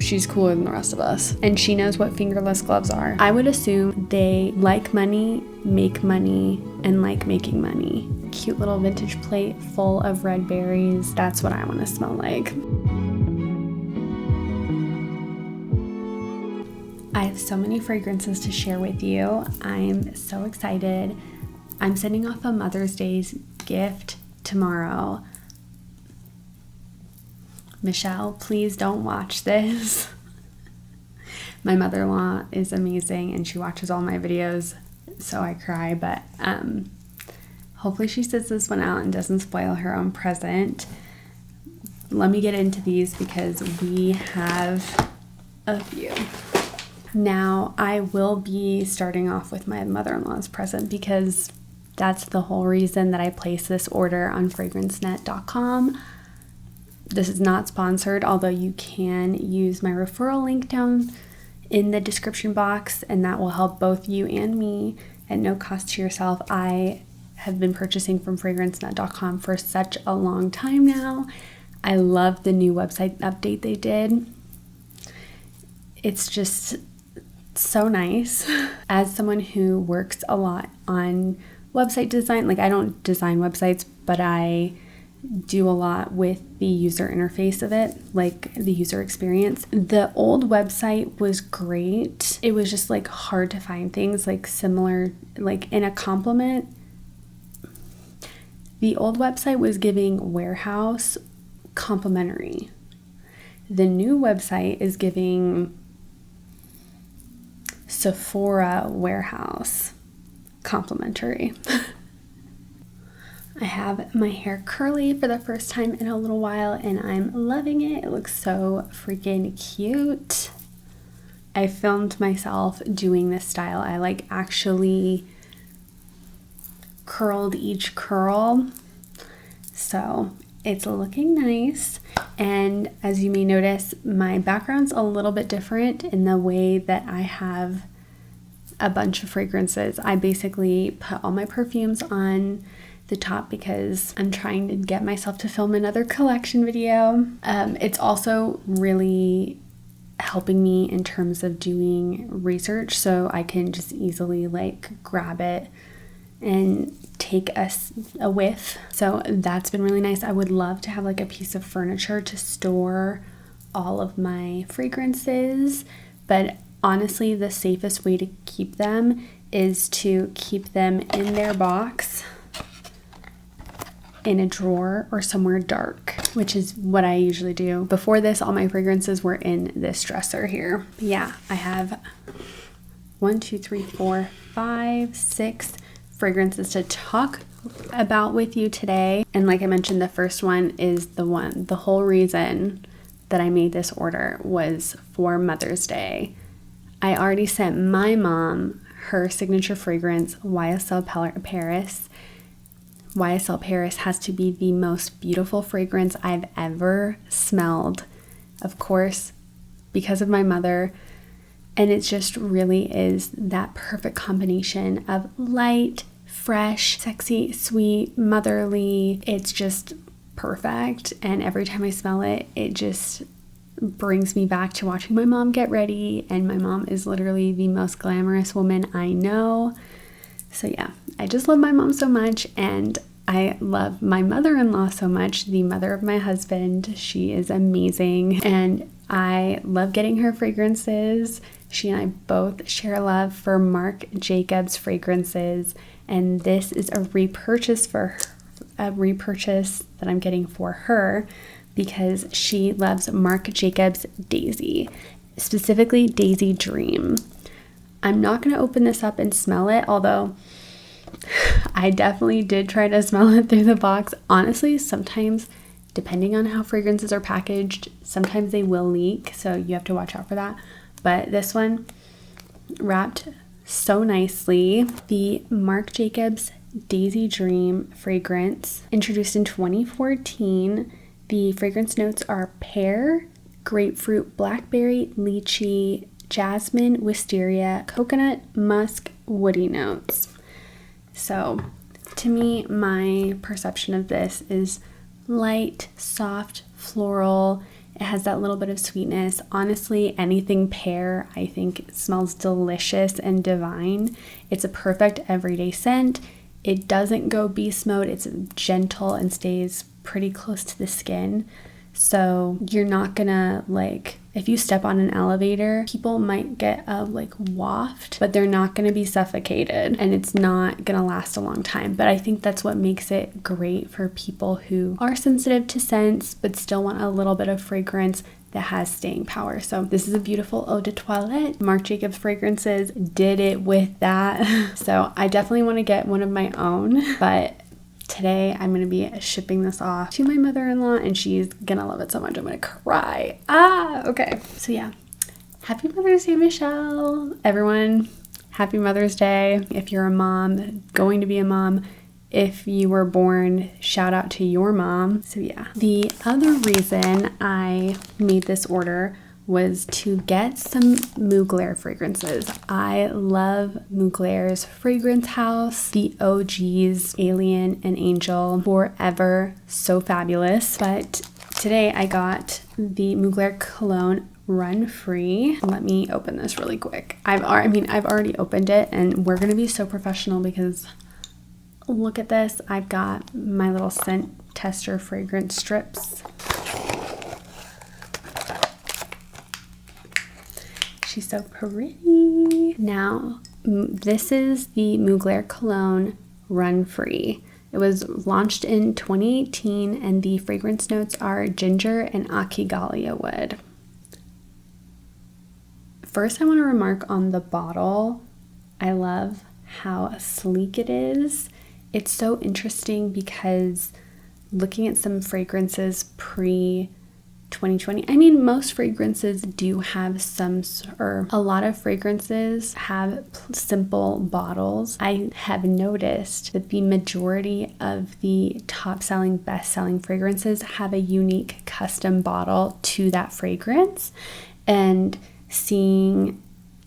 she's cooler than the rest of us. And she knows what fingerless gloves are. I would assume they like money, make money, and like making money. Cute little vintage plate full of red berries. That's what I want to smell like. I have so many fragrances to share with you. I'm so excited. I'm sending off a Mother's Day's gift tomorrow. Michelle, please don't watch this. My mother-in-law is amazing and she watches all my videos, so I cry, but hopefully she sits this one out and doesn't spoil her own present. Let me get into these because we have a few. Now, I will be starting off with my mother-in-law's present because that's the whole reason that I placed this order on FragranceNet.com. This is not sponsored, although you can use my referral link down in the description box, and that will help both you and me at no cost to yourself. I have been purchasing from FragranceNet.com for such a long time now. I love the new website update they did. It's just so nice. As someone who works a lot on website design, like I don't design websites, but I do a lot with the user interface of it, like the user experience. The old website was great. It was just like hard to find things like similar, like in a compliment. The old website was giving warehouse complimentary. The new website is giving Sephora warehouse complimentary. I have my hair curly for the first time in a little while and I'm loving it. It looks so freaking cute. I filmed myself doing this style. I like actually curled each curl. So it's looking nice. And as you may notice, my background's a little bit different in the way that I have a bunch of fragrances. I basically put all my perfumes on the top because I'm trying to get myself to film another collection video. It's also really helping me in terms of doing research, so I can just easily like grab it and take a whiff. So that's been really nice. I would love to have like a piece of furniture to store all of my fragrances, but honestly the safest way to keep them is to keep them in their box in a drawer or somewhere dark, which is what I usually do. Before this, all my fragrances were in this dresser here. But yeah, I have 1, 2, 3, 4, 5, 6 fragrances to talk about with you today. And like I mentioned, the first one is the whole reason that I made this order was for Mother's Day. I already sent my mom her signature fragrance, YSL Paris. YSL Paris has to be the most beautiful fragrance I've ever smelled, of course, because of my mother. And it just really is that perfect combination of light, fresh, sexy, sweet, motherly. It's just perfect. And every time I smell it, it just brings me back to watching my mom get ready. And my mom is literally the most glamorous woman I know. So yeah, I just love my mom so much, and I love my mother-in-law so much, the mother of my husband. She is amazing, and I love getting her fragrances. She and I both share a love for Marc Jacobs fragrances, and this is a repurchase that I'm getting for her because she loves Marc Jacobs Daisy, specifically Daisy Dream. I'm not going to open this up and smell it, although I definitely did try to smell it through the box. Honestly, sometimes, depending on how fragrances are packaged, sometimes they will leak, so you have to watch out for that. But this one wrapped so nicely. The Marc Jacobs Daisy Dream fragrance, introduced in 2014. The fragrance notes are pear, grapefruit, blackberry, lychee, jasmine, wisteria, coconut, musk, woody notes. So to me, my perception of this is light, soft, floral, It has that little bit of sweetness. Honestly, anything pear, I think smells delicious and divine. It's a perfect everyday scent. It doesn't go beast mode. It's gentle and stays pretty close to the skin. So you're not gonna, like, if you step on an elevator, people might get a like waft, but they're not gonna be suffocated, and it's not gonna last a long time. But I think that's what makes it great for people who are sensitive to scents but still want a little bit of fragrance that has staying power. So this is a beautiful eau de toilette. Marc Jacobs Fragrances did it with that. So I definitely want to get one of my own, but today I'm going to be shipping this off to my mother-in-law, and she's going to love it so much I'm going to cry. Okay. So yeah, happy Mother's Day, Michelle. Everyone, happy Mother's Day. If you're a mom, going to be a mom, if you were born, shout out to your mom. So yeah, the other reason I made this order was to get some Mugler fragrances. I love Mugler's fragrance house, the OGs, Alien and Angel, forever, so fabulous. But today I got the Mugler Cologne Run Free. Let me open this really quick. I've already opened it, and we're gonna be so professional because look at this. I've got my little scent tester fragrance strips. She's so pretty. Now, this is the Mugler Cologne Run Free. It was launched in 2018, and the fragrance notes are ginger and Akigalia wood. First, I want to remark on the bottle. I love how sleek it is. It's so interesting because looking at some fragrances pre-2020, most fragrances do have a lot of fragrances have simple bottles. I have noticed that the majority of the top-selling, best-selling fragrances have a unique custom bottle to that fragrance, and seeing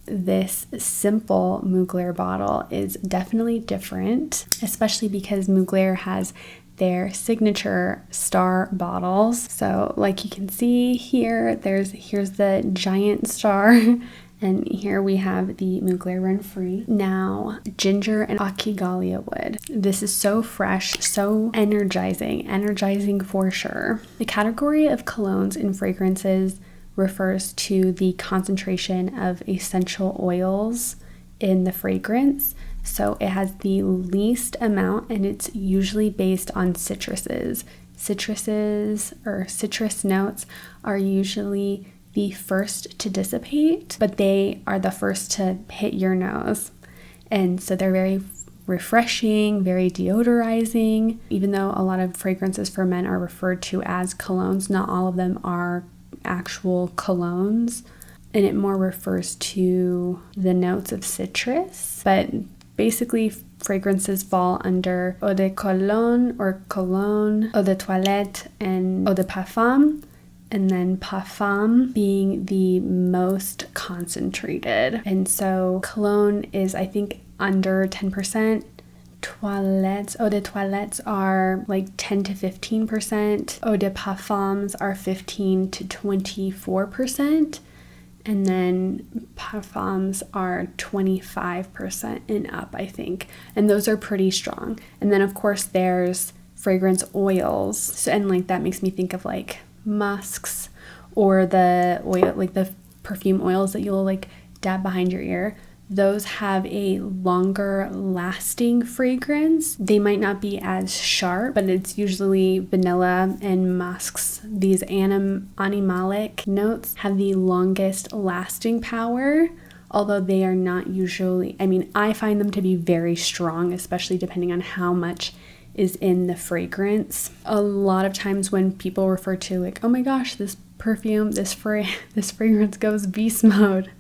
this simple Mugler bottle is definitely different, especially because Mugler has their signature star bottles. So like you can see here, here's the giant star, and here we have the Mugler Run Free. Now, ginger and Akigalia wood. This is so fresh, so energizing for sure. The category of colognes and fragrances refers to the concentration of essential oils in the fragrance. So it has the least amount, and it's usually based on citruses. Citrus notes are usually the first to dissipate, but they are the first to hit your nose. And so they're very refreshing, very deodorizing. Even though a lot of fragrances for men are referred to as colognes, not all of them are actual colognes, and it more refers to the notes of citrus. But basically, fragrances fall under eau de cologne or cologne, eau de toilette, and eau de parfum, and then parfum being the most concentrated. And so cologne is, I think, under 10%. Eau de toilettes are like 10 to 15%. Eau de parfums are 15 to 24%. And then parfums are 25% and up, I think. And those are pretty strong. And then of course there's fragrance oils. So, and like that makes me think of like musks, or the oil, like the perfume oils that you'll like dab behind your ear. Those have a longer lasting fragrance. They might not be as sharp, but it's usually vanilla and musks. These animalic notes have the longest lasting power, although they are not usually, I find them to be very strong, especially depending on how much is in the fragrance. A lot of times when people refer to like, oh my gosh, this perfume, this fragrance goes beast mode.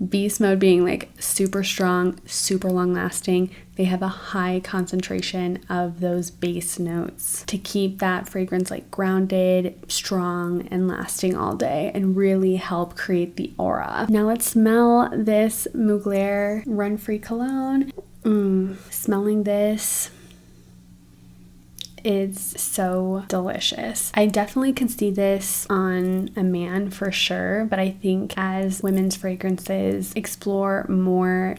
Beast mode being like super strong, super long lasting. They have a high concentration of those base notes to keep that fragrance like grounded, strong, and lasting all day, and really help create the aura. Now let's smell this Mugler Run Free cologne. Smelling this, It's so delicious. I definitely can see this on a man for sure, but I think as women's fragrances explore more,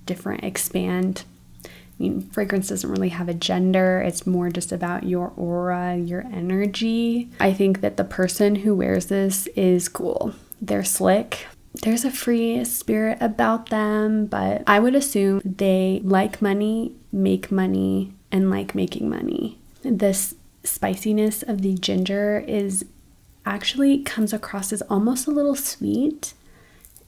different, expand, I mean, fragrance doesn't really have a gender. It's more just about your aura, your energy. I think that the person who wears this is cool. They're slick. There's a free spirit about them, but I would assume they like money, make money, and like making money. This spiciness of the ginger is actually comes across as almost a little sweet,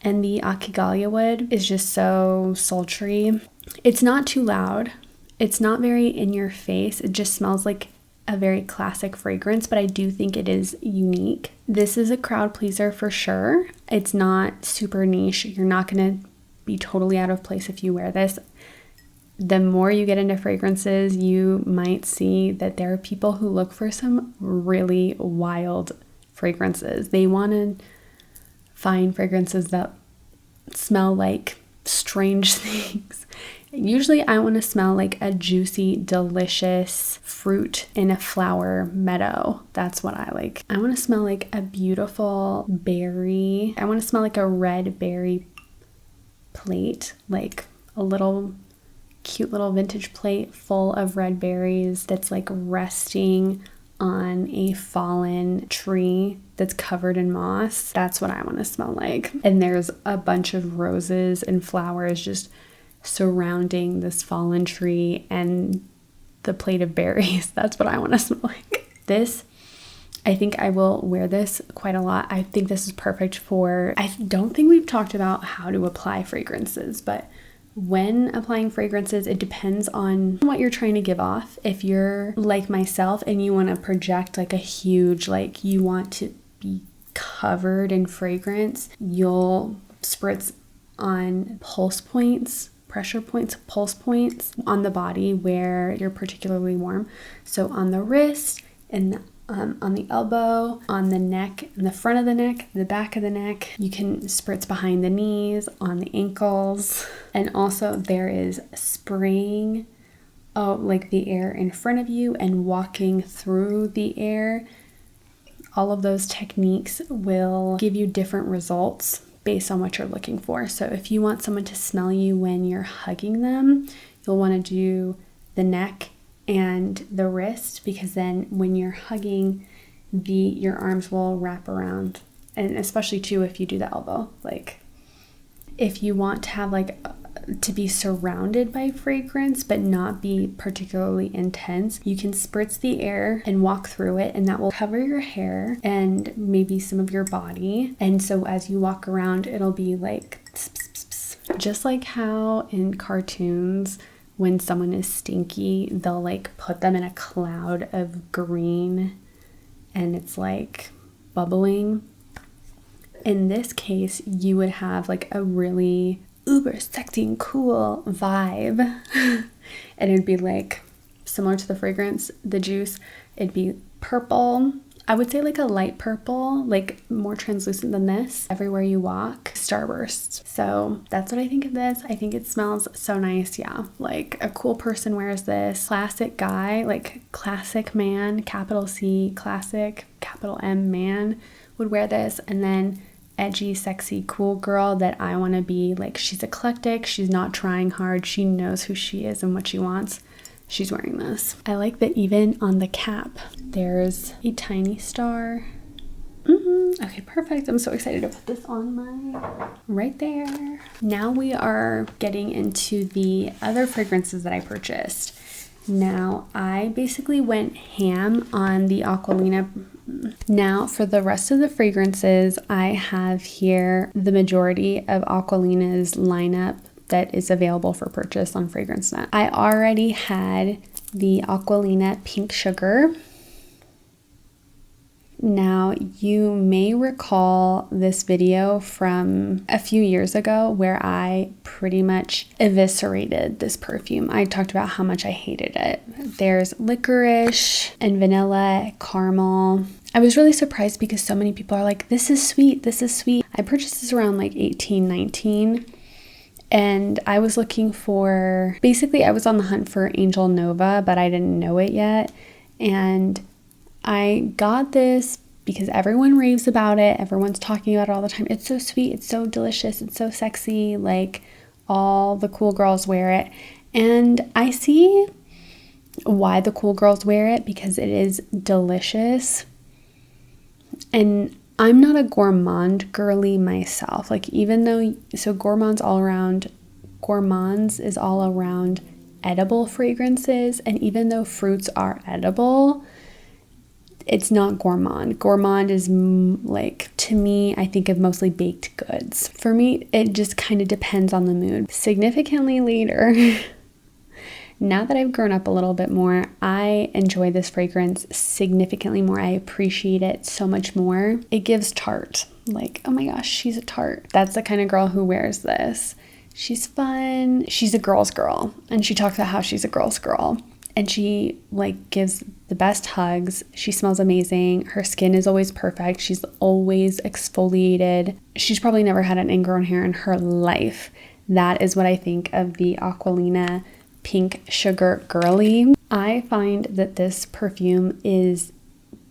and the Akigalia wood is just so sultry. It's not too loud. It's not very in your face. It just smells like a very classic fragrance, but I do think it is unique. This is a crowd pleaser for sure. It's not super niche. You're not going to be totally out of place if you wear this. The more you get into fragrances, you might see that there are people who look for some really wild fragrances. They want to find fragrances that smell like strange things. Usually I want to smell like a juicy, delicious fruit in a flower meadow. That's what I like. I want to smell like a beautiful berry. I want to smell like a red berry plate, like a little cute little vintage plate full of red berries that's like resting on a fallen tree that's covered in moss. That's what I want to smell like. And there's a bunch of roses and flowers just surrounding this fallen tree and the plate of berries. That's what I want to smell like. This, I think I will wear this quite a lot. I think this is perfect for, I don't think we've talked about how to apply fragrances, but when applying fragrances, it depends on what you're trying to give off. If you're like myself and you want to project like a huge, like you want to be covered in fragrance, you'll spritz on pulse points, pressure points, pulse points on the body where you're particularly warm. So on the wrist and on the elbow, on the neck, in the front of the neck, the back of the neck. You can spritz behind the knees, on the ankles. And also there is spraying like the air in front of you and walking through the air. All of those techniques will give you different results based on what you're looking for. So if you want someone to smell you when you're hugging them, you'll want to do the neck and the wrist, because then when you're hugging, your arms will wrap around. And especially too if you do the elbow. Like if you want to have like to be surrounded by fragrance but not be particularly intense, you can spritz the air and walk through it, and that will cover your hair and maybe some of your body. And so as you walk around, it'll be like pss, pss, pss, pss. Just like how in cartoons when someone is stinky, they'll like put them in a cloud of green and it's like bubbling. In this case, you would have like a really uber sexy and cool vibe. And it'd be like similar to the fragrance, the juice. It'd be purple. I would say like a light purple, like more translucent than this. Everywhere you walk, starburst. So that's what I think of this. I think it smells so nice. Yeah, like a cool person wears this. Classic guy, like classic man, capital C, classic, capital M man would wear this. And then edgy, sexy, cool girl that I want to be like, she's eclectic, she's not trying hard, she knows who she is and what she wants. She's wearing this. I like that even on the cap, there's a tiny star. Okay, perfect. I'm so excited to put this on right there. Now we are getting into the other fragrances that I purchased. Now, I basically went ham on the Aquolina. Now, for the rest of the fragrances, I have here the majority of Aquolina's lineup that is available for purchase on FragranceNet. I already had the Aquolina Pink Sugar. Now, you may recall this video from a few years ago where I pretty much eviscerated this perfume. I talked about how much I hated it. There's licorice and vanilla, caramel. I was really surprised because so many people are like, this is sweet, this is sweet. I purchased this around like 18, 19. And I was looking for, basically I was on the hunt for Angel Nova, but I didn't know it yet. And I got this because everyone raves about it. Everyone's talking about it all the time. It's so sweet. It's so delicious. It's so sexy. Like, all the cool girls wear it. And I see why the cool girls wear it, because it is delicious. And I'm not a gourmand girly myself. Like, even though, so gourmands is all around edible fragrances. And even though fruits are edible, it's not gourmand. Gourmand is like, to me, I think of mostly baked goods. For me, it just kind of depends on the mood. Significantly later, now that I've grown up a little bit more, I enjoy this fragrance significantly more. I appreciate it so much more. It gives tart. Like, oh my gosh, she's a tart. That's the kind of girl who wears this. She's fun. She's a girl's girl. And she talks about how she's a girl's girl. And she like gives the best hugs. She smells amazing. Her skin is always perfect. She's always exfoliated. She's probably never had an ingrown hair in her life. That is what I think of the Aquolina Pink Sugar Girly. I find that this perfume is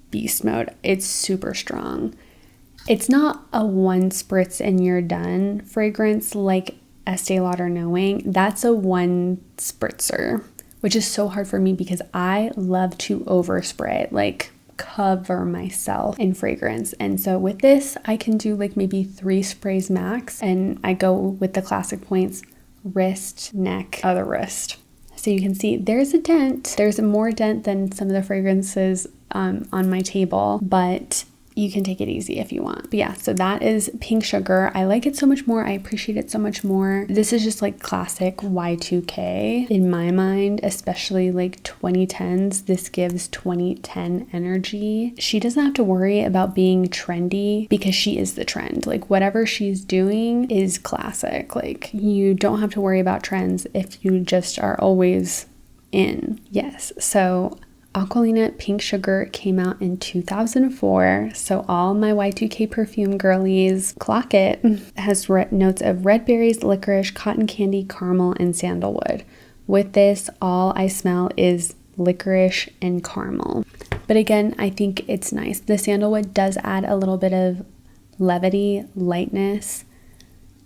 beast mode. It's super strong. It's not a one spritz and you're done fragrance like Estee Lauder Knowing. That's a one spritzer, which is so hard for me because I love to overspray, like cover myself in fragrance. And so with this, I can do like maybe 3 sprays max, and I go with the classic points: wrist, neck, other wrist. So you can see there's a dent. There's a more dent than some of the fragrances on my table, but you can take it easy if you want. But yeah, so that is Pink Sugar. I like it so much more. I appreciate it so much more. This is just like classic Y2K in my mind, especially like 2010s. This gives 2010 energy. She doesn't have to worry about being trendy because she is the trend. Like, whatever she's doing is classic. Like, you don't have to worry about trends if you just are always in. Yes, so Aquolina Pink Sugar came out in 2004, so all my Y2K perfume girlies, clock it. It has notes of red berries, licorice, cotton candy, caramel, and sandalwood. With this, all I smell is licorice and caramel. But again, I think it's nice. The sandalwood does add a little bit of levity, lightness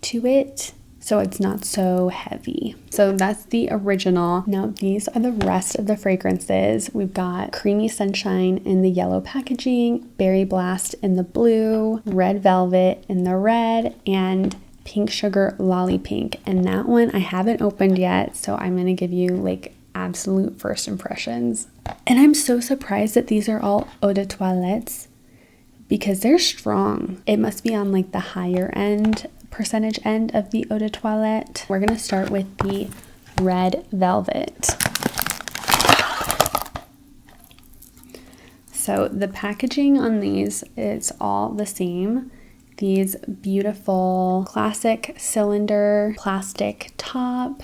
to it, so it's not so heavy. So that's the original. Now these are the rest of the fragrances. We've got Creamy Sunshine in the yellow packaging, Berry Blast in the blue, Red Velvet in the red, and Pink Sugar LolliPink. And that one I haven't opened yet, so I'm gonna give you like absolute first impressions. And I'm so surprised that these are all eau de toilettes because they're strong. It must be on like the higher end percentage end of the eau de toilette. We're gonna start with the Red Velvet. So the packaging on these, it's all the same. These beautiful classic cylinder plastic top.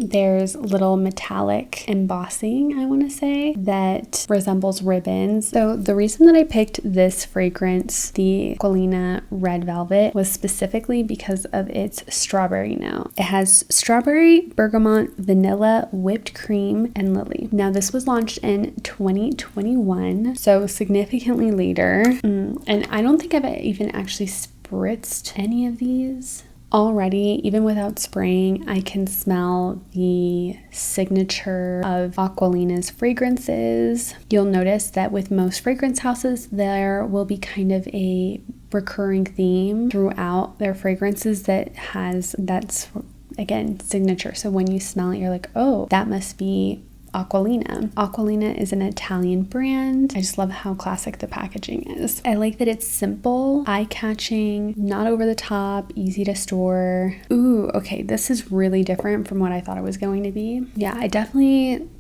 There's little metallic embossing, I want to say, that resembles ribbons. So the reason that I picked this fragrance, the Aquolina Red Velvet, was specifically because of its strawberry note. It has strawberry, bergamot, vanilla, whipped cream, and lily. Now this was launched in 2021, so significantly later. And I don't think I've even actually spritzed any of these. Already, even without spraying, I can smell the signature of Aquolina's fragrances. You'll notice that with most fragrance houses, there will be kind of a recurring theme throughout their fragrances that's again signature. So when you smell it, you're like, oh, that must be Aquolina. Aquolina is an Italian brand. I just love how classic the packaging is. I like that it's simple, eye-catching, not over the top, easy to store. Ooh, okay, this is really different from what I thought it was going to be. Yeah,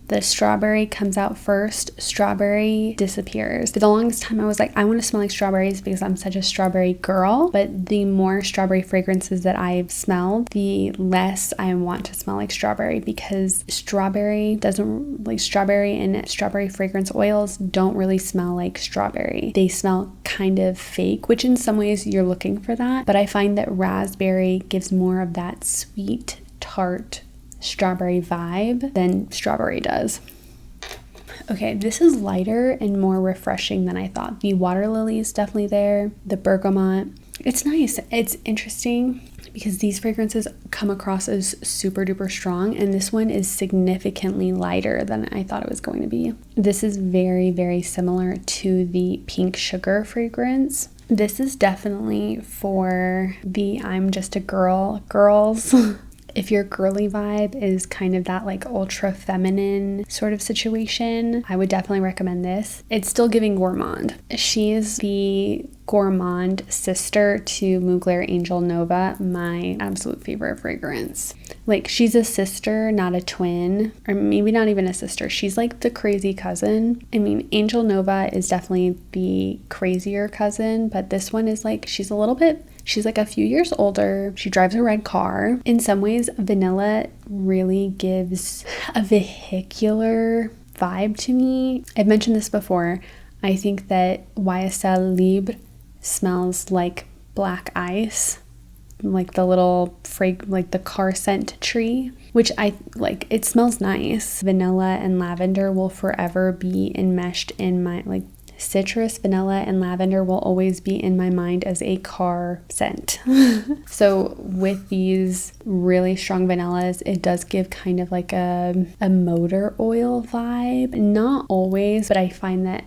the strawberry comes out first. Strawberry disappears. For the longest time, I was like, I want to smell like strawberries because I'm such a strawberry girl. But the more strawberry fragrances that I've smelled, the less I want to smell like strawberry, because strawberry and strawberry fragrance oils don't really smell like strawberry. They smell kind of fake, which in some ways you're looking for that. But I find that raspberry gives more of that sweet, tart, strawberry vibe than strawberry does. Okay, this is lighter and more refreshing than I thought. The water lily is definitely there. The bergamot. It's nice. It's interesting because these fragrances come across as super duper strong, and this one is significantly lighter than I thought it was going to be. This is very, very similar to the Pink Sugar fragrance. This is definitely for the I'm just a girl girls. If your girly vibe is kind of that like ultra feminine sort of situation, I would definitely recommend this. It's still giving gourmand. She's the gourmand sister to Mugler Angel Nova, my absolute favorite fragrance. Like, she's a sister, not a twin, or maybe not even a sister. She's like the crazy cousin. I mean, Angel Nova is definitely the crazier cousin, but this one is like, she's like a few years older. She drives a red car. In some ways, vanilla really gives a vehicular vibe to me. I've mentioned this before. I think that YSL Libre smells like black ice, like the little like the car scent tree, which I like. It smells nice. Vanilla and lavender will forever be enmeshed in my, like, citrus, vanilla, and lavender will always be in my mind as a car scent. So with these really strong vanillas, it does give kind of like a motor oil vibe. Not always, but I find that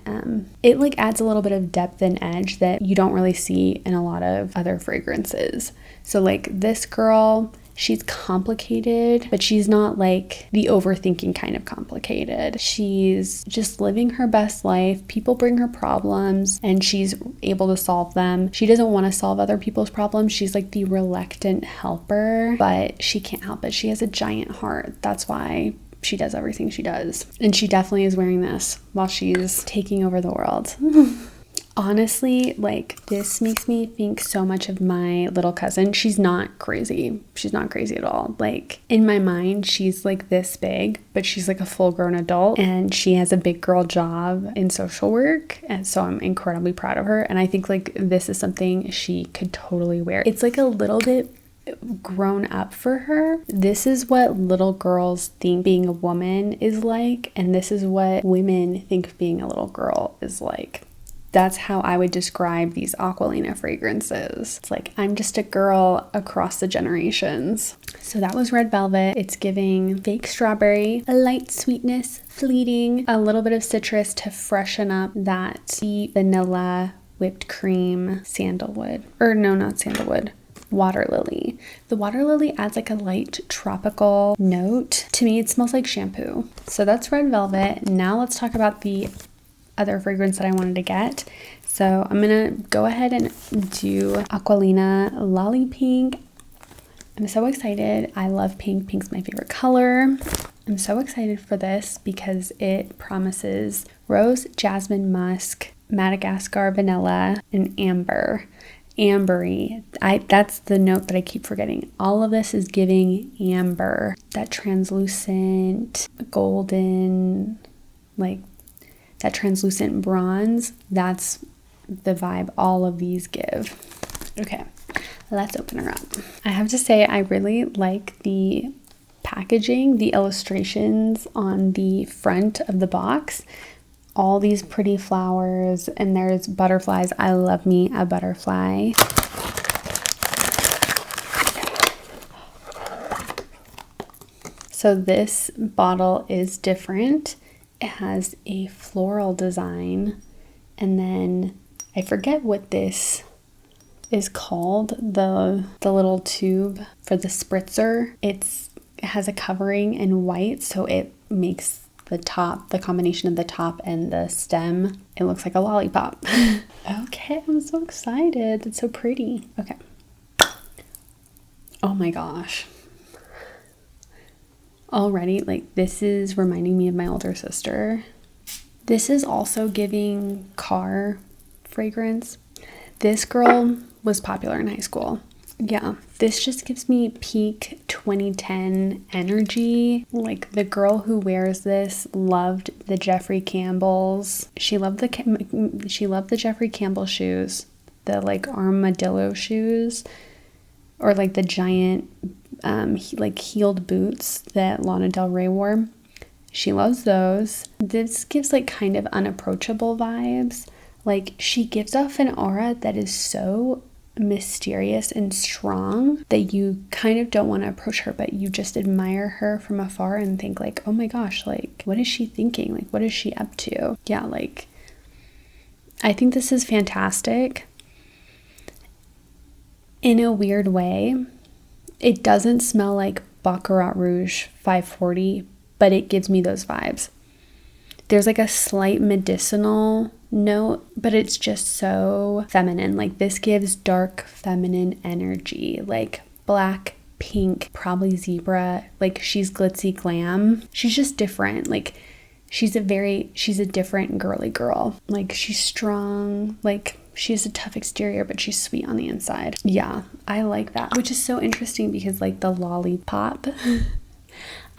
it like adds a little bit of depth and edge that you don't really see in a lot of other fragrances. So like this girl, she's complicated, but she's not like the overthinking kind of complicated. She's just living her best life. People bring her problems and she's able to solve them. She doesn't want to solve other people's problems. She's like the reluctant helper, but she can't help it. She has a giant heart. That's why she does everything she does. And she definitely is wearing this while she's taking over the world. Honestly, like, this makes me think so much of my little cousin. She's not crazy. She's not crazy at all. Like, in my mind, she's like this big, but she's like a full-grown adult, and she has a big girl job in social work, and so I'm incredibly proud of her. And I think like this is something she could totally wear. It's like a little bit grown up for her. This is what little girls think being a woman is like, and this is what women think being a little girl is like. That's how I would describe these Aquolina fragrances. It's like, I'm just a girl across the generations. So that was Red Velvet. It's giving fake strawberry, a light sweetness, fleeting, a little bit of citrus to freshen up that sweet vanilla, whipped cream, sandalwood. Or no, not sandalwood. Water lily. The water lily adds like a light tropical note. To me, it smells like shampoo. So that's Red Velvet. Now let's talk about the other fragrance that I wanted to get. So I'm gonna go ahead and do Aquolina LolliPink. I'm so excited. I love pink. Pink's my favorite color. I'm so excited for this because it promises rose, jasmine, musk, Madagascar vanilla, and amber. Ambery. That's the note that I keep forgetting. All of this is giving amber. That translucent golden, like that translucent bronze, that's the vibe all of these give. Okay, let's open her up. I have to say, I really like the packaging, the illustrations on the front of the box. All these pretty flowers, and there's butterflies. I love me a butterfly. So this bottle is different. It has a floral design, and then I forget what this is called, the little tube for the spritzer. It has a covering in white, so it makes the top, the combination of the top and the stem, it looks like a lollipop. Okay, I'm so excited. It's so pretty. Okay. Oh my gosh. Already, like, this is reminding me of my older sister. This is also giving car fragrance. This girl was popular in high school. Yeah, this just gives me peak 2010 energy. Like, the girl who wears this loved the Jeffrey Campbells. She loved the Jeffrey Campbell shoes, the like armadillo shoes, or like the giant like heeled boots that Lana Del Rey wore. She loves those. This gives like kind of unapproachable vibes. Like she gives off an aura that is so mysterious and strong that you kind of don't want to approach her, but you just admire her from afar and think like, oh my gosh, like what is she thinking? Like what is she up to? Yeah, like I think this is fantastic. In a weird way, it doesn't smell like Baccarat Rouge 540, but it gives me those vibes. There's like a slight medicinal note, but it's just so feminine. Like this gives dark feminine energy, like black, pink, probably zebra. Like she's glitzy glam. She's just different. Like she's a different girly girl. Like she's strong, like she has a tough exterior, but she's sweet on the inside. Yeah, I like that, which is so interesting because like the lollipop,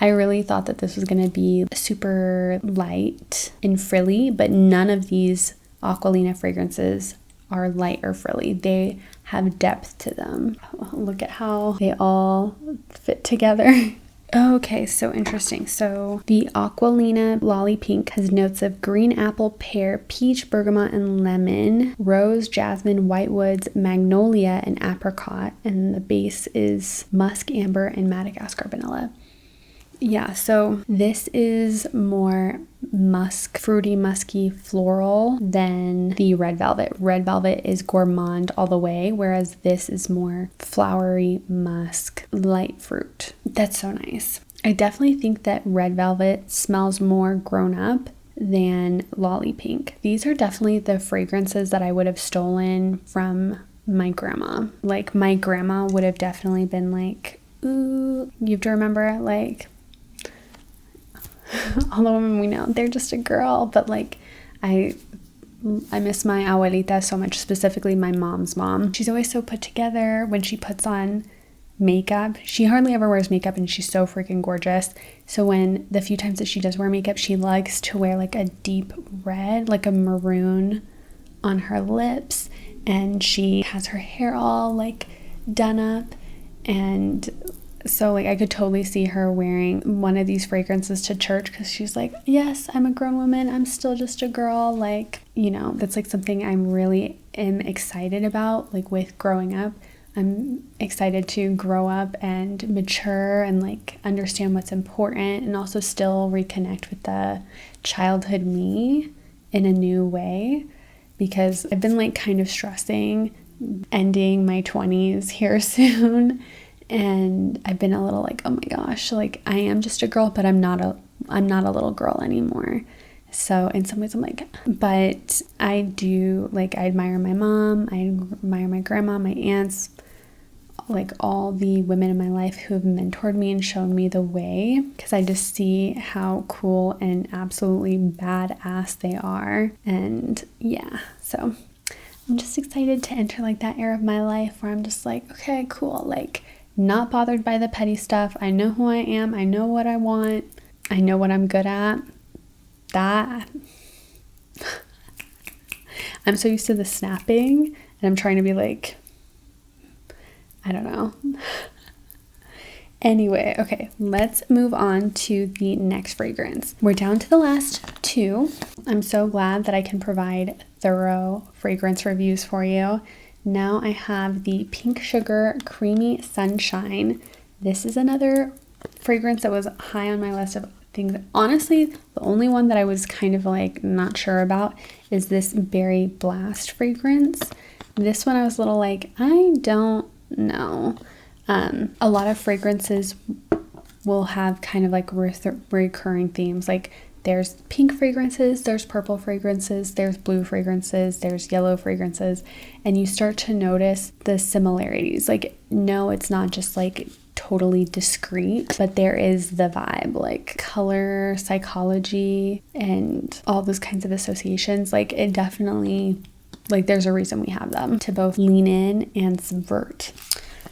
I really thought that this was going to be super light and frilly, but none of these Aquolina fragrances are light or frilly. They have depth to them. Look at how they all fit together. Okay, so interesting. So the Aquolina LolliPink has notes of green apple, pear, peach, bergamot, and lemon, rose, jasmine, white woods, magnolia, and apricot. And the base is musk, amber, and Madagascar vanilla. Yeah, so this is more musk, fruity, musky, floral than the red velvet. Red velvet is gourmand all the way, whereas this is more flowery, musk, light fruit. That's so nice. I definitely think that red velvet smells more grown up than LolliPink. These are definitely the fragrances that I would have stolen from my grandma. Like my grandma would have definitely been like, ooh, you have to remember like all the women we know, they're just a girl, but like I miss my abuelita so much, specifically my mom's mom. She's always so put together when she puts on makeup. She hardly ever wears makeup and she's so freaking gorgeous. So when the few times that she does wear makeup, she likes to wear like a deep red, like a maroon on her lips, and she has her hair all like done up. And so like I could totally see her wearing one of these fragrances to church because she's like, yes, I'm a grown woman, I'm still just a girl. Like, you know, that's like something I'm really am excited about. Like with growing up, I'm excited to grow up and mature and like understand what's important, and also still reconnect with the childhood me in a new way, because I've been like kind of stressing ending my 20s here soon. And I've been a little like, oh my gosh, like I am just a girl, but I'm not a little girl anymore. So in some ways I'm like, but I do, like I admire my mom, I admire my grandma, my aunts, like all the women in my life who have mentored me and shown me the way, because I just see how cool and absolutely badass they are. And yeah, so I'm just excited to enter like that era of my life where I'm just like, okay, cool, like not bothered by the petty stuff. I know who I am. I know what I want. I know what I'm good at. That I'm so used to the snapping, and I'm trying to be like, I don't know. Anyway, okay, let's move on to the next fragrance. We're down to the last two. I'm so glad that I can provide thorough fragrance reviews for you. Now I have the Pink Sugar Creamy Sunshine. This is another fragrance that was high on my list of things. Honestly, the only one that I was kind of like not sure about is this Berry Blast fragrance. This one I was a little like, I don't know. A lot of fragrances will have kind of like recurring themes. Like there's pink fragrances, there's purple fragrances, there's blue fragrances, there's yellow fragrances, and you start to notice the similarities. Like, no, it's not just like totally discreet, but there is the vibe, like color, psychology, and all those kinds of associations. Like it definitely, like there's a reason we have them to both lean in and subvert.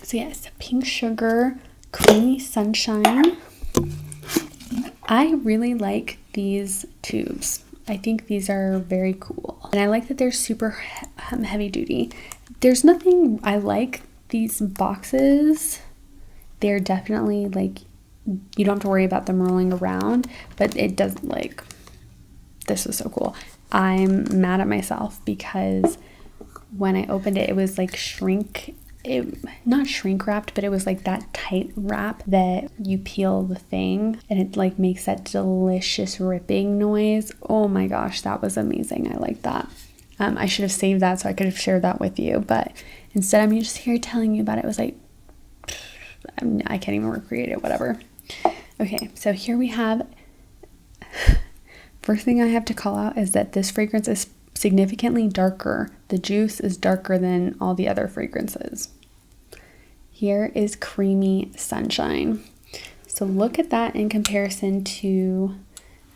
So yes, Pink Sugar Creamy Sunshine. I really like these tubes. I think these are very cool. And I like that they're super heavy duty. There's nothing, I like these boxes. They're definitely like you don't have to worry about them rolling around, but it does, like, this is so cool. I'm mad at myself because when I opened it, it was like not shrink wrapped, but it was like that tight wrap that you peel the thing and it like makes that delicious ripping noise. Oh my gosh, that was amazing. I like that. I should have saved that so I could have shared that with you, but instead I'm just here telling you about it. It was like, I can't even recreate it, whatever. Okay, so here we have, first thing I have to call out is that this fragrance is significantly darker. The juice is darker than all the other fragrances. Here is Creamy Sunshine. So look at that in comparison to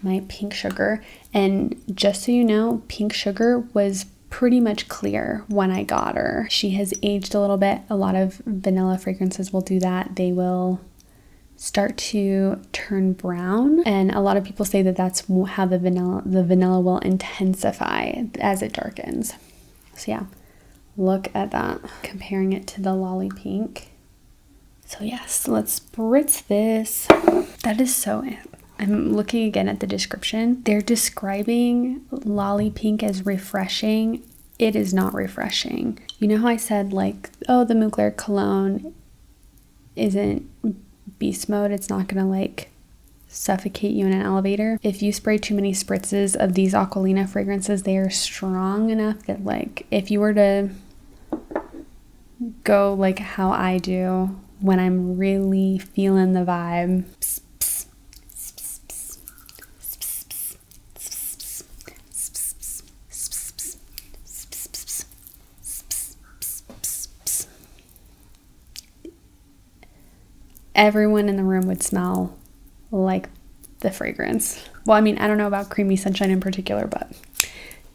my Pink Sugar. And just so you know, Pink Sugar was pretty much clear when I got her. She has aged a little bit. A lot of vanilla fragrances will do that. They will start to turn brown, and a lot of people say that that's how the vanilla will intensify as it darkens. So yeah, look at that, comparing it to the LolliPink. So yes, let's spritz this. That is so, I'm looking again at the description. They're describing LolliPink as refreshing. It is not refreshing. You know how I said, like, oh, the Mugler cologne isn't beast mode, it's not gonna like suffocate you in an elevator. If you spray too many spritzes of these Aquolina fragrances, they are strong enough that, like, if you were to go like how I do when I'm really feeling the vibe, everyone in the room would smell like the fragrance. Well, I mean, I don't know about Creamy Sunshine in particular, but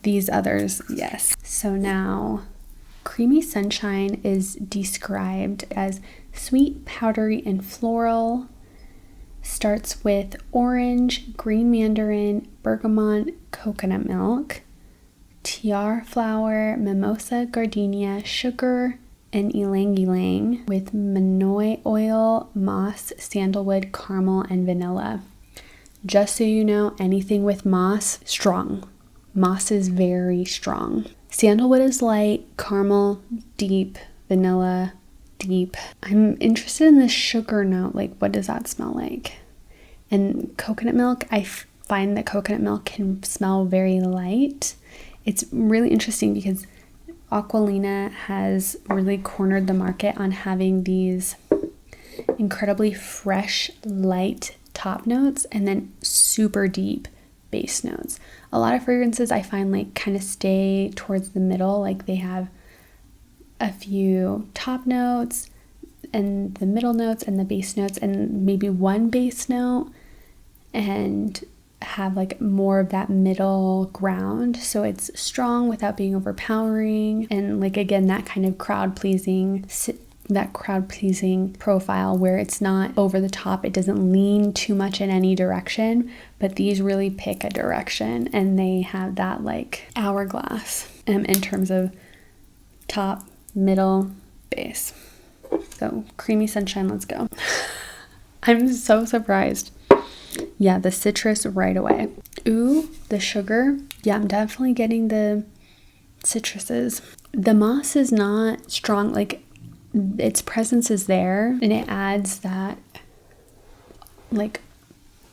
these others, yes. So now, Creamy Sunshine is described as sweet, powdery, and floral. Starts with orange, green mandarin, bergamot, coconut milk, tiare flower, mimosa, gardenia, sugar, and ylang ylang, with manoi oil, moss, sandalwood, caramel, and vanilla. Just so you know, anything with moss, strong. Moss is very strong. Sandalwood is light, caramel, deep, vanilla, deep. I'm interested in the sugar note. Like, what does that smell like? And coconut milk, I find that coconut milk can smell very light. It's really interesting because Aquolina has really cornered the market on having these incredibly fresh, light top notes and then super deep base notes. A lot of fragrances I find like kind of stay towards the middle, like they have a few top notes and the middle notes and the base notes and maybe one base note, and have like more of that middle ground, so it's strong without being overpowering, and like again that kind of crowd pleasing profile where it's not over the top, it doesn't lean too much in any direction, but these really pick a direction and they have that like hourglass in terms of top, middle, base. So Creamy Sunshine, let's go. I'm so surprised. Yeah, the citrus right away. Ooh, the sugar. Yeah, I'm definitely getting the citruses. The moss is not strong, like its presence is there and it adds that like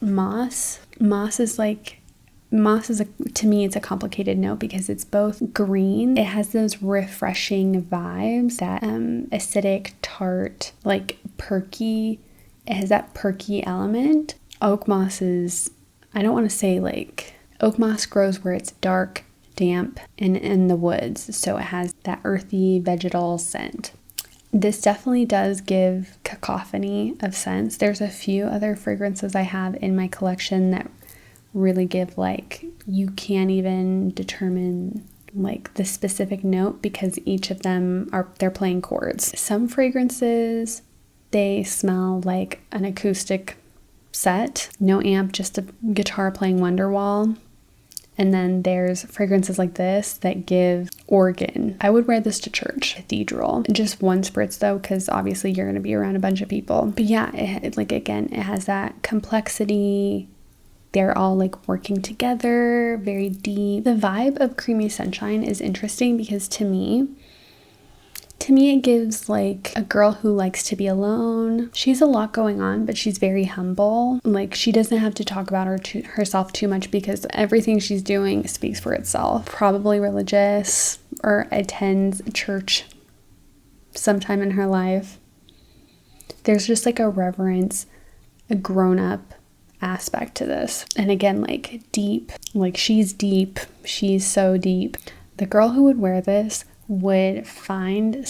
moss. Moss is to me, it's a complicated note because it's both green. It has those refreshing vibes, that acidic, tart, like perky. It has that perky element. Oak moss is, I don't want to say like, oak moss grows where it's dark, damp, and in the woods. So it has that earthy vegetal scent. This definitely does give cacophony of scents. There's a few other fragrances I have in my collection that really give like, you can't even determine like the specific note because each of them they're playing chords. Some fragrances, they smell like an acoustic set, no amp, just a guitar playing Wonderwall. And then there's fragrances like this that give organ. I would wear this to church, cathedral. Just one spritz though, because obviously you're going to be around a bunch of people. But yeah, it has that complexity. They're all like working together, very deep. The vibe of Creamy Sunshine is interesting because to me it gives like a girl who likes to be alone. She's a lot going on, but she's very humble. Like she doesn't have to talk about herself too much because everything she's doing speaks for itself. Probably religious or attends church sometime in her life. There's just like a reverence, a grown-up aspect to this. And again, like deep, like she's deep. She's so deep. The girl who would wear this would find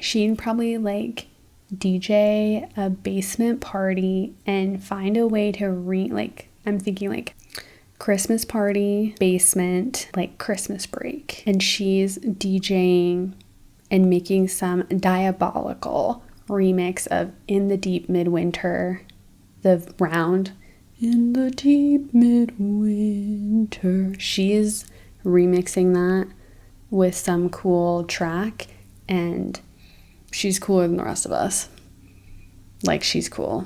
she'd probably like DJ a basement party and find a way to I'm thinking like Christmas party, basement, like Christmas break. And she's DJing and making some diabolical remix of In the Deep Midwinter, the round. In the deep midwinter. She's remixing that with some cool track, and she's cooler than the rest of us. Like, she's cool.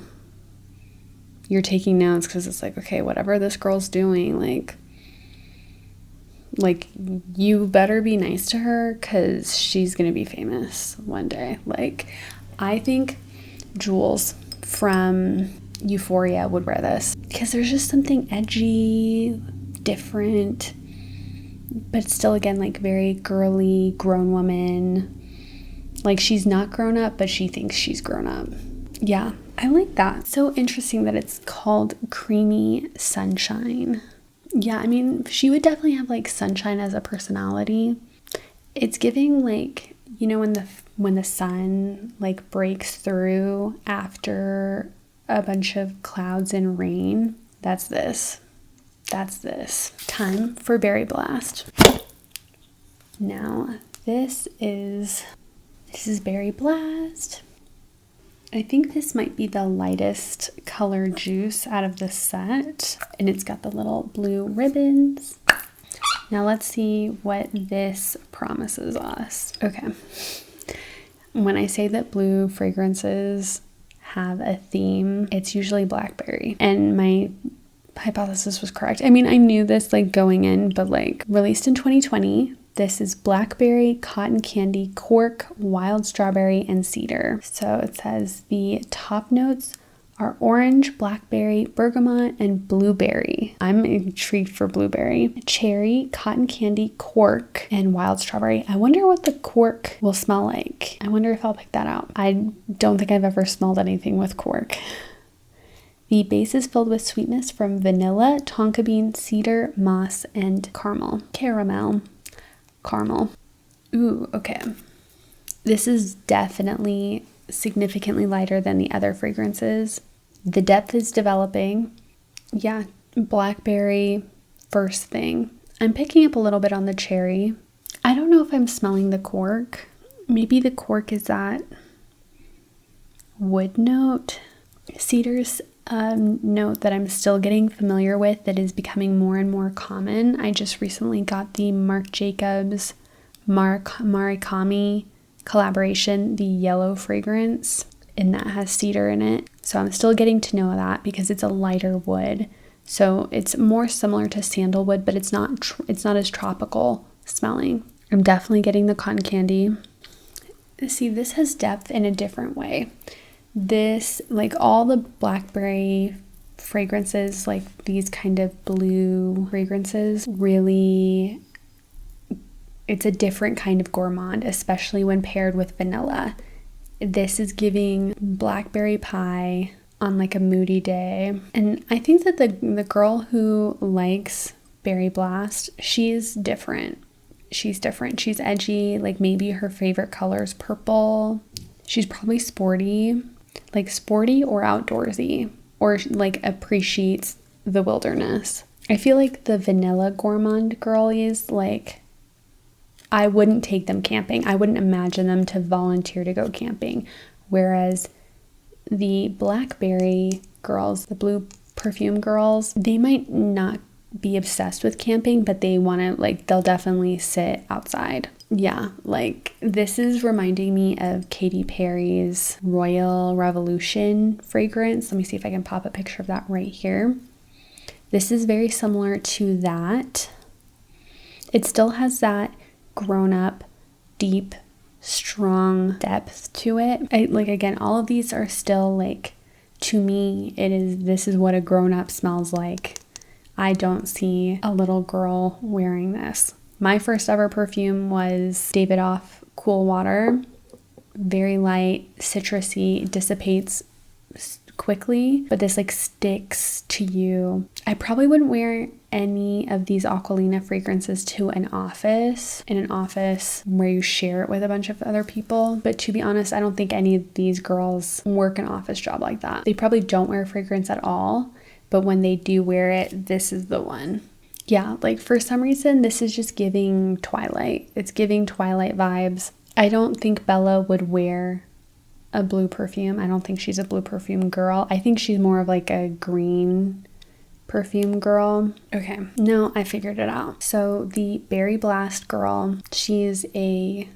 You're taking notes because it's like, okay, whatever this girl's doing, like you better be nice to her because she's gonna be famous one day. Like, I think Jules from Euphoria would wear this because there's just something edgy, different, but still, again, like very girly, grown woman. Like she's not grown up, but she thinks she's grown up. Yeah, I like that. So interesting that it's called Creamy Sunshine. Yeah, I mean, she would definitely have like sunshine as a personality. It's giving like, you know, when the sun like breaks through after a bunch of clouds and rain. That's this. Time for Berry Blast. Now, this is Berry Blast. I think this might be the lightest color juice out of the set, and it's got the little blue ribbons. Now let's see what this promises us. Okay. When I say that blue fragrances have a theme, it's usually blackberry, and my hypothesis was correct. I mean, I knew this like going in, but like released in 2020, this is blackberry, cotton candy, cork, wild strawberry, and cedar. So it says the top notes are orange, blackberry, bergamot, and blueberry. I'm intrigued for blueberry. Cherry, cotton candy, cork, and wild strawberry. I wonder what the cork will smell like. I wonder if I'll pick that out. I don't think I've ever smelled anything with cork. The base is filled with sweetness from vanilla, tonka bean, cedar, moss, and caramel. Caramel. Ooh, okay. This is definitely significantly lighter than the other fragrances. The depth is developing. Yeah, blackberry first thing. I'm picking up a little bit on the cherry. I don't know if I'm smelling the cork. Maybe the cork is that wood note. Cedar's note that I'm still getting familiar with that is becoming more and more common. I just recently got the Marc Jacobs Murakami collaboration, the yellow fragrance, and that has cedar in it. So I'm still getting to know that because it's a lighter wood. So it's more similar to sandalwood, but it's not as tropical smelling. I'm definitely getting the cotton candy. See, this has depth in a different way. This, like all the blackberry fragrances, like these kind of blue fragrances, really, it's a different kind of gourmand, especially when paired with vanilla. This is giving blackberry pie on like a moody day. And I think that the girl who likes Berry Blast, she's different. She's edgy, like maybe her favorite color is purple. She's probably sporty. Like sporty or outdoorsy, or like appreciates the wilderness. I feel like the vanilla gourmand girlies, like I wouldn't take them camping. I wouldn't imagine them to volunteer to go camping. Whereas the blackberry girls, the blue perfume girls, they might not be obsessed with camping, but they want to, like, they'll definitely sit outside. Yeah, like this is reminding me of Katy Perry's Royal Revolution fragrance. Let me see if I can pop a picture of that right here. This is very similar to that. It still has that grown-up, deep, strong depth to it. Again, all of these are still like, to me, this is what a grown-up smells like. I don't see a little girl wearing this. My first ever perfume was Davidoff Cool Water. Very light, citrusy, dissipates quickly, but this like sticks to you. I probably wouldn't wear any of these Aquolina fragrances to an office, in an office where you share it with a bunch of other people. But to be honest, I don't think any of these girls work an office job like that. They probably don't wear fragrance at all, but when they do wear it, this is the one. Yeah, like for some reason, this is just giving Twilight. It's giving Twilight vibes. I don't think Bella would wear a blue perfume. I don't think she's a blue perfume girl. I think she's more of like a green perfume girl. Okay, now I figured it out. So the Berry Blast girl, she's a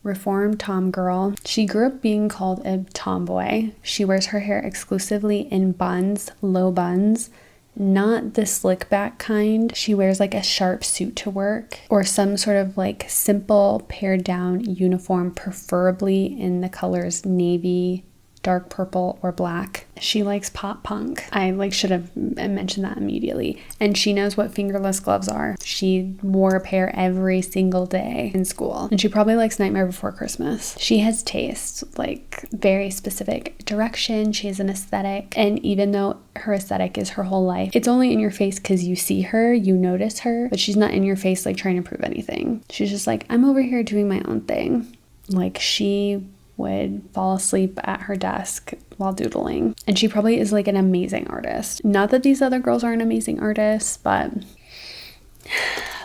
reformed tom girl. She grew up being called a tomboy. She wears her hair exclusively in buns, low buns. Not the slick back kind. She wears like a sharp suit to work, or some sort of like simple pared down uniform, preferably in the colors navy, dark purple, or black. She likes pop punk. I should have mentioned that immediately. And she knows what fingerless gloves are. She wore a pair every single day in school. And she probably likes Nightmare Before Christmas. She has taste, like very specific direction. She has an aesthetic. And even though her aesthetic is her whole life, it's only in your face because you see her, you notice her, but she's not in your face like trying to prove anything. She's just like, I'm over here doing my own thing. Like she would fall asleep at her desk while doodling. And she probably is like an amazing artist. Not that these other girls aren't amazing artists, but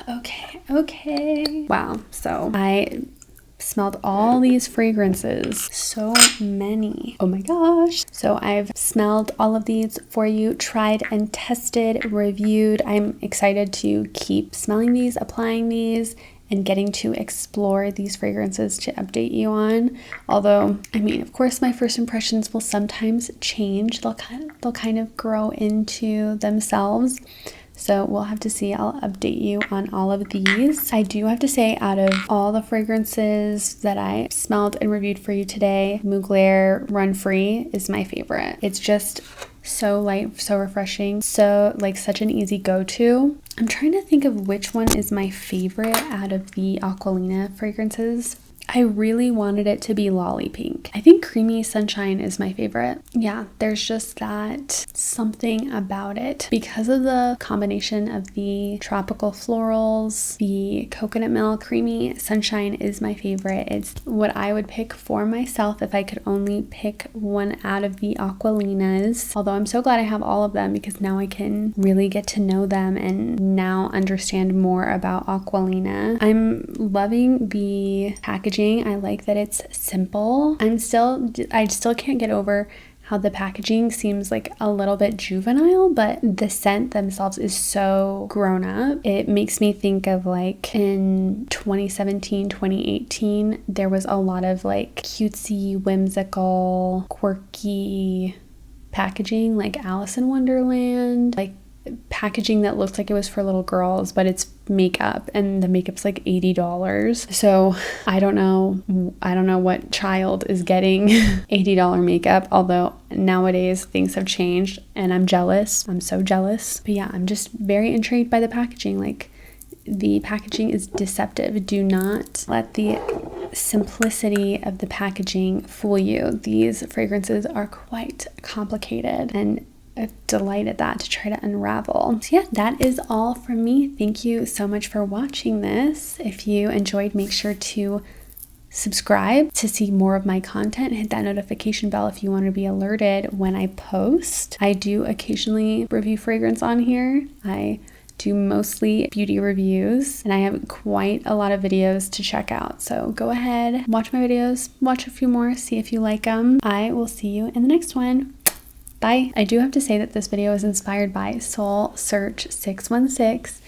okay. Wow. So I smelled all these fragrances. So many. Oh my gosh. So I've smelled all of these for you, tried and tested, reviewed. I'm excited to keep smelling these, applying these, and getting to explore these fragrances to update you on. Although, I mean, of course, my first impressions will sometimes change. They'll kind of grow into themselves. So we'll have to see. I'll update you on all of these. I do have to say, out of all the fragrances that I smelled and reviewed for you today, Mugler Run Free is my favorite. It's just so light, so refreshing, so like such an easy go-to. I'm trying to think of which one is my favorite out of the Aquolina fragrances. I really wanted it to be LolliPink. I think Creamy Sunshine is my favorite. Yeah, there's just that something about it. Because of the combination of the tropical florals, the coconut milk, Creamy Sunshine is my favorite. It's what I would pick for myself if I could only pick one out of the Aquolinas. Although I'm so glad I have all of them because now I can really get to know them and now understand more about Aquolina. I'm loving the packaging. I like that it's simple. I still can't get over how the packaging seems like a little bit juvenile, but the scent themselves is so grown up. It makes me think of like in 2017, 2018, there was a lot of like cutesy, whimsical, quirky packaging, like Alice in Wonderland, like packaging that looks like it was for little girls, but it's makeup, and the makeup's like $80. So I don't know what child is getting $80 makeup, although nowadays things have changed and I'm jealous. I'm so jealous. But yeah, I'm just very intrigued by the packaging. Like, the packaging is deceptive. Do not let the simplicity of the packaging fool you. These fragrances are quite complicated, and a delight at that to try to unravel. So yeah, that is all from me. Thank you so much for watching this. If you enjoyed, make sure to subscribe to see more of my content. Hit that notification bell if you want to be alerted when I post. I do occasionally review fragrance on here. I do mostly beauty reviews, and I have quite a lot of videos to check out. So go ahead, watch my videos, watch a few more, see if you like them. I will see you in the next one. Bye. I do have to say that this video is inspired by Soul Search 616.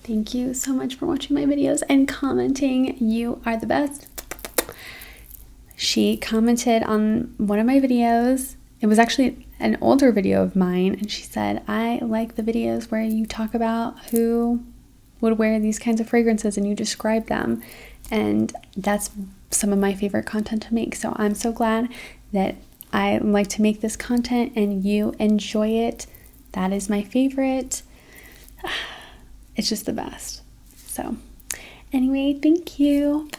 Thank you so much for watching my videos and commenting. You are the best. She commented on one of my videos. It was actually an older video of mine, and she said, I like the videos where you talk about who would wear these kinds of fragrances and you describe them, and that's some of my favorite content to make. So I'm so glad that I like to make this content and you enjoy it. That is my favorite. It's just the best. So anyway, thank you.